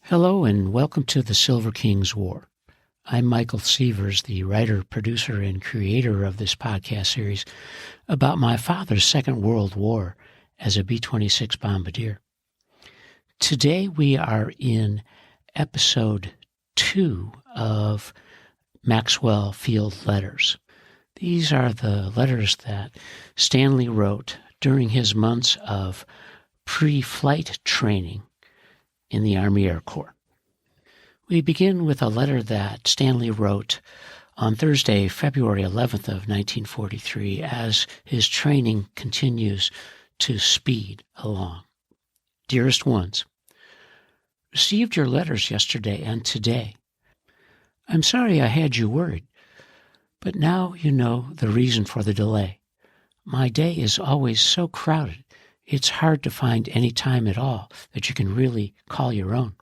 Hello and welcome to the Silver King's War. I'm Michael Sievers, the writer, producer, and creator of this podcast series about my father's Second World War as a B-26 bombardier. Today we are in episode 2 of Maxwell Field Letters. These are the letters that Stanley wrote during his months of pre-flight training in the Army Air Corps. We begin with a letter that Stanley wrote on Thursday, February 11th of 1943, as his training continues to speed along. Dearest Ones, received your letters yesterday and today. I'm sorry I had you worried, but now you know the reason for the delay. My day is always so crowded. It's hard to find any time at all that you can really call your own.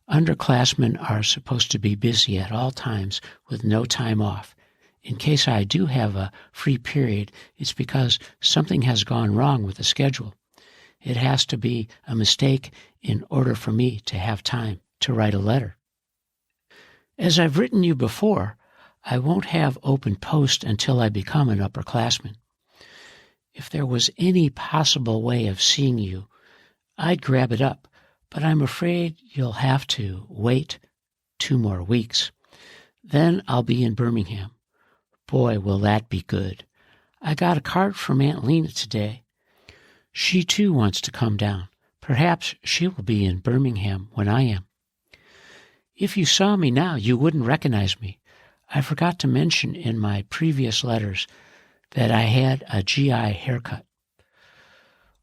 Underclassmen are supposed to be busy at all times with no time off. In case I do have a free period, it's because something has gone wrong with the schedule. It has to be a mistake in order for me to have time to write a letter. As I've written you before, I won't have open post until I become an upperclassman. If there was any possible way of seeing you, I'd grab it up, but I'm afraid you'll have to wait 2 more weeks. Then I'll be in Birmingham. Boy, will that be good. I got a card from Aunt Lena today. She too wants to come down. Perhaps she will be in Birmingham when I am. If you saw me now, you wouldn't recognize me. I forgot to mention in my previous letters that I had a GI haircut.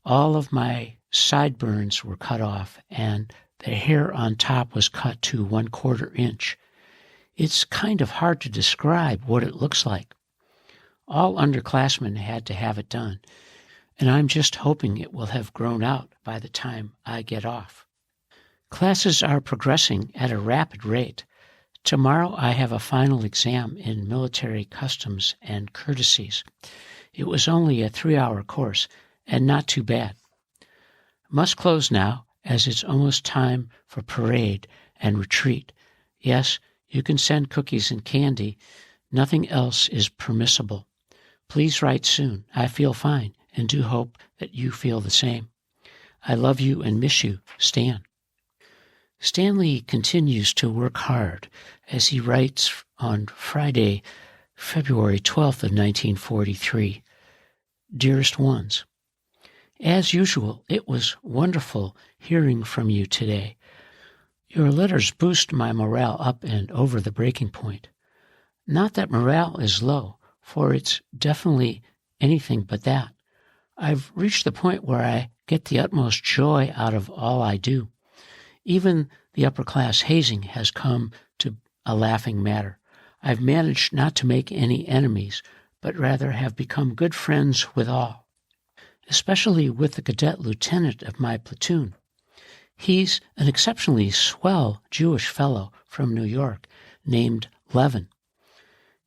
All of my sideburns were cut off, and the hair on top was cut to 1/4 inch. It's kind of hard to describe what it looks like. All underclassmen had to have it done, and I'm just hoping it will have grown out by the time I get off. Classes are progressing at a rapid rate. Tomorrow I have a final exam in military customs and courtesies. It was only a 3-hour course, and not too bad. Must close now, as it's almost time for parade and retreat. Yes, you can send cookies and candy. Nothing else is permissible. Please write soon. I feel fine, and do hope that you feel the same. I love you and miss you, Stan. Stanley continues to work hard as he writes on Friday, February 12th of 1943. Dearest Ones, as usual, it was wonderful hearing from you today. Your letters boost my morale up and over the breaking point. Not that morale is low, for it's definitely anything but that. I've reached the point where I get the utmost joy out of all I do. Even the upper-class hazing has come to a laughing matter. I've managed not to make any enemies, but rather have become good friends with all, especially with the cadet lieutenant of my platoon. He's an exceptionally swell Jewish fellow from New York named Levin.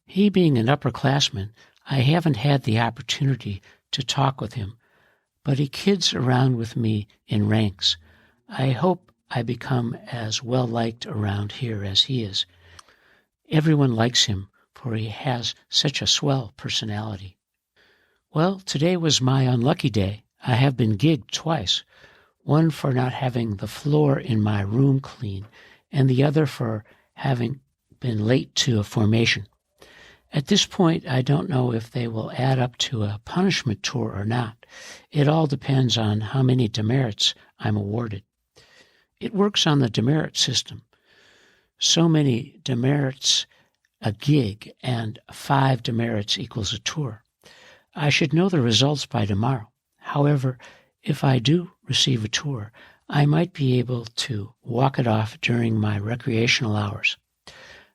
He being an upperclassman, I haven't had the opportunity to talk with him, but he kids around with me in ranks. I hope I become as well-liked around here as he is. Everyone likes him, for he has such a swell personality. Well, today was my unlucky day. I have been gigged twice, one for not having the floor in my room clean, and the other for having been late to a formation. At this point, I don't know if they will add up to a punishment tour or not. It all depends on how many demerits I'm awarded. It works on the demerit system. So many demerits a gig, and 5 demerits equals a tour. I should know the results by tomorrow. However, if I do receive a tour, I might be able to walk it off during my recreational hours.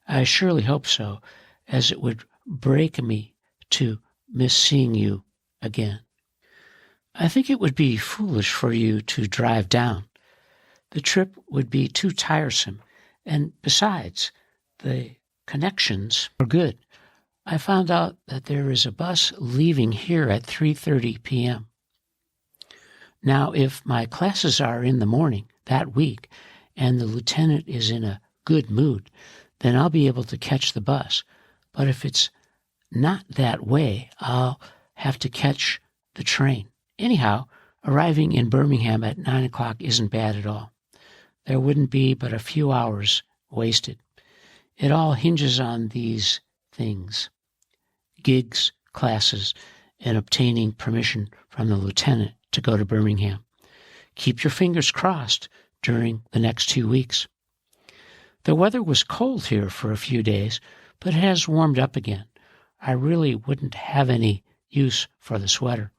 I surely hope so, as it would break me to miss seeing you again. I think it would be foolish for you to drive down. The trip would be too tiresome, and besides, the connections are good. I found out that there is a bus leaving here at 3:30 p.m. Now, if my classes are in the morning that week, and the lieutenant is in a good mood, then I'll be able to catch the bus. But if it's not that way, I'll have to catch the train. Anyhow, arriving in Birmingham at 9 o'clock isn't bad at all. There wouldn't be but a few hours wasted. It all hinges on these things: gigs, classes, and obtaining permission from the lieutenant to go to Birmingham. Keep your fingers crossed during the next 2 weeks. The weather was cold here for a few days, but it has warmed up again. I really wouldn't have any use for the sweater.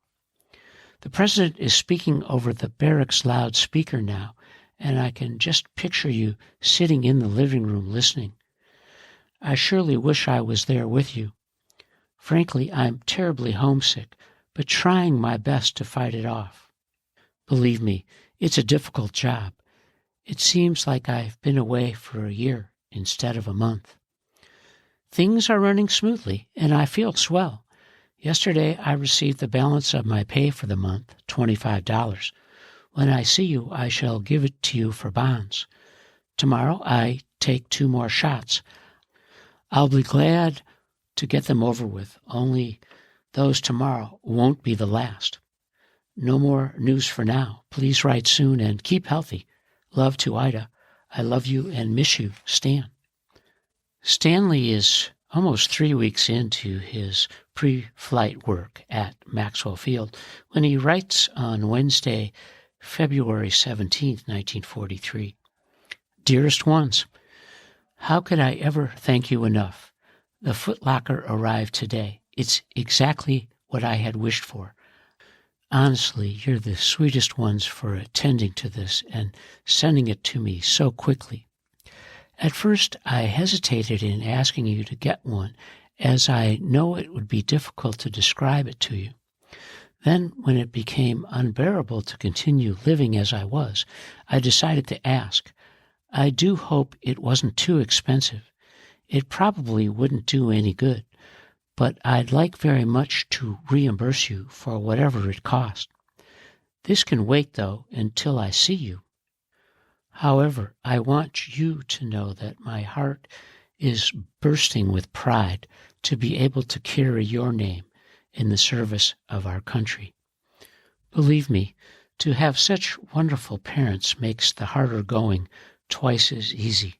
The president is speaking over the barracks loudspeaker now, and I can just picture you sitting in the living room listening. I surely wish I was there with you. Frankly, I'm terribly homesick, but trying my best to fight it off. Believe me, it's a difficult job. It seems like I've been away for a year instead of a month. Things are running smoothly, and I feel swell. Yesterday, I received the balance of my pay for the month, $25. When I see you, I shall give it to you for bonds. Tomorrow, I take 2 more shots. I'll be glad to get them over with, only those tomorrow won't be the last. No more news for now. Please write soon and keep healthy. Love to Ida. I love you and miss you, Stan. Stanley is almost 3 weeks into his pre-flight work at Maxwell Field when he writes on Wednesday, February 17th, 1943. Dearest Ones, how could I ever thank you enough? The footlocker arrived today. It's exactly what I had wished for. Honestly, you're the sweetest ones for attending to this and sending it to me so quickly. At first, I hesitated in asking you to get one, as I know it would be difficult to describe it to you. Then, when it became unbearable to continue living as I was, I decided to ask. I do hope it wasn't too expensive. It probably wouldn't do any good, but I'd like very much to reimburse you for whatever it cost. This can wait, though, until I see you. However, I want you to know that my heart is bursting with pride to be able to carry your name in the service of our country. Believe me, to have such wonderful parents makes the harder going twice as easy.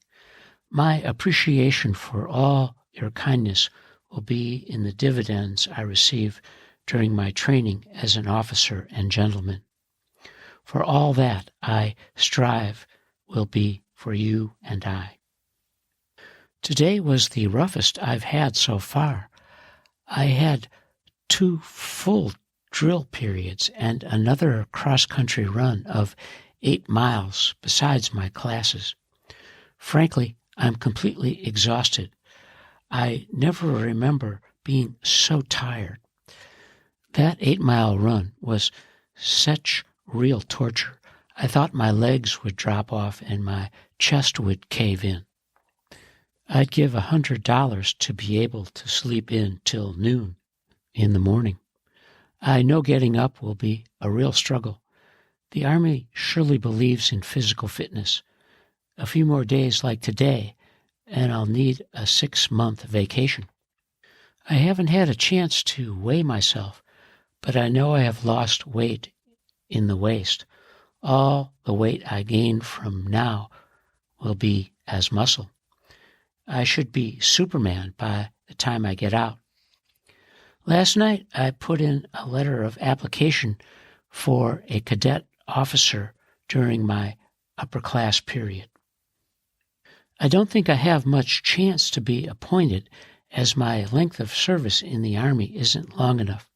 My appreciation for all your kindness will be in the dividends I receive during my training as an officer and gentleman. For all that I strive will be for you and I. Today was the roughest I've had so far. I had 2 full drill periods and another cross-country run of 8 miles besides my classes. Frankly, I'm completely exhausted. I never remember being so tired. That 8-mile run was such real torture. I thought my legs would drop off and my chest would cave in. I'd give $100 to be able to sleep in till noon in the morning. I know getting up will be a real struggle. The Army surely believes in physical fitness. A few more days like today, and I'll need a 6-month vacation. I haven't had a chance to weigh myself, but I know I have lost weight in the waist. All the weight I gain from now will be as muscle. I should be Superman by the time I get out. Last night I put in a letter of application for a cadet officer during my upper class period. I don't think I have much chance to be appointed, as my length of service in the Army isn't long enough.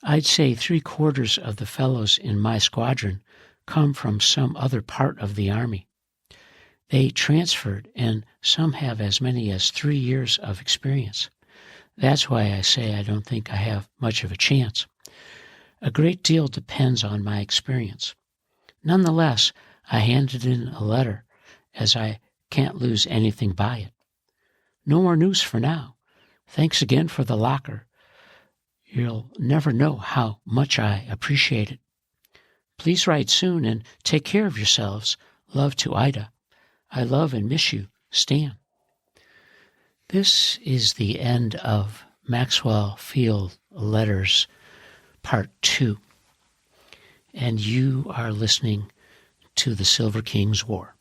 I'd say 3/4 of the fellows in my squadron come from some other part of the Army. They transferred, and some have as many as 3 years of experience. That's why I say I don't think I have much of a chance. A great deal depends on my experience. Nonetheless, I handed in a letter, as I can't lose anything by it. No more news for now. Thanks again for the locker. You'll never know how much I appreciate it. Please write soon and take care of yourselves. Love to Ida. I love and miss you, Stan. This is the end of Maxwell Field Letters Part 2. And you are listening to the Silver King's War.